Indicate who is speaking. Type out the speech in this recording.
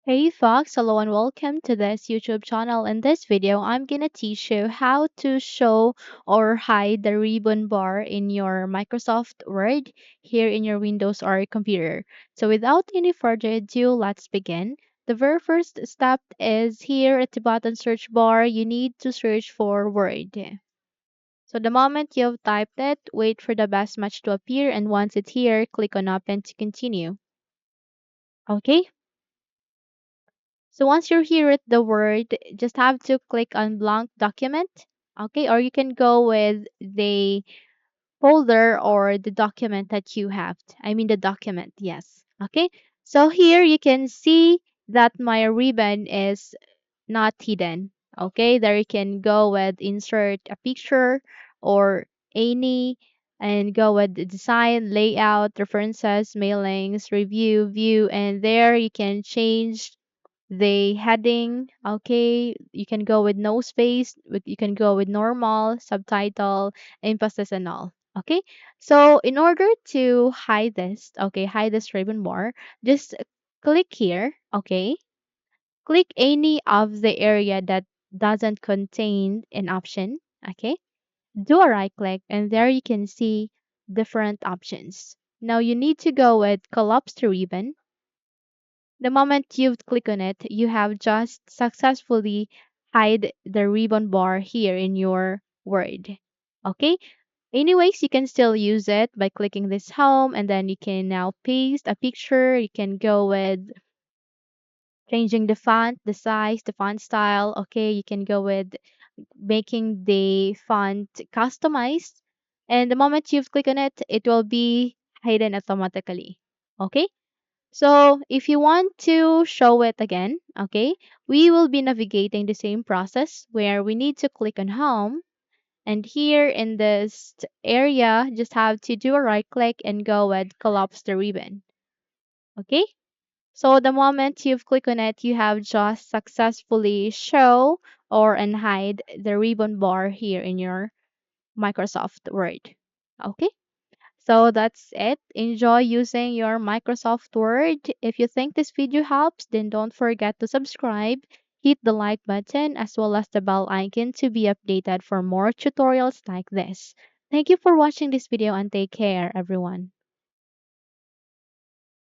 Speaker 1: Hey Fox, hello and welcome to this YouTube channel. In this video, I'm gonna teach you how to show or hide the ribbon bar in your Microsoft Word here in your Windows or computer. So without any further ado, let's begin. The very first step is here at the bottom search bar, you need to search for Word. So the moment you've typed it, wait for the best match to appear, and once it's here, click on open to continue. Okay, so once you're here at the Word, just have to click on blank document. Okay, or you can go with the folder or the document that you have. I mean the document, yes. Okay, so here you can see that my ribbon is not hidden. Okay, there you can go with insert a picture or any and go with the design, layout, references, mailings, review, view, and there you can change the heading. Okay, you can go with no space, you can go with normal, subtitle, emphasis, and all. Okay, so in order to hide this, okay, hide this ribbon bar, just click here. Okay, click any of the area that doesn't contain an option. Okay, do a right click, and there you can see different options. Now you need to go with collapse the ribbon. The moment you click on it, you have just successfully hide the ribbon bar here in your Word. Okay? Anyways, you can still use it by clicking this home and then you can now paste a picture. You can go with changing the font, the size, the font style. Okay, you can go with making the font customized. And the moment you've clicked on it, it will be hidden automatically. Okay? So if you want to show it again, okay, we will be navigating the same process where we need to click on home. And here in this area, just have to do a right click and go with collapse the ribbon. Okay. So the moment you've clicked on it, you have just successfully show or unhide the ribbon bar here in your Microsoft Word. Okay. So that's it. Enjoy using your Microsoft Word. If you think this video helps, then don't forget to subscribe, hit the like button, as well as the bell icon to be updated for more tutorials like this. Thank you for watching this video and take care, everyone.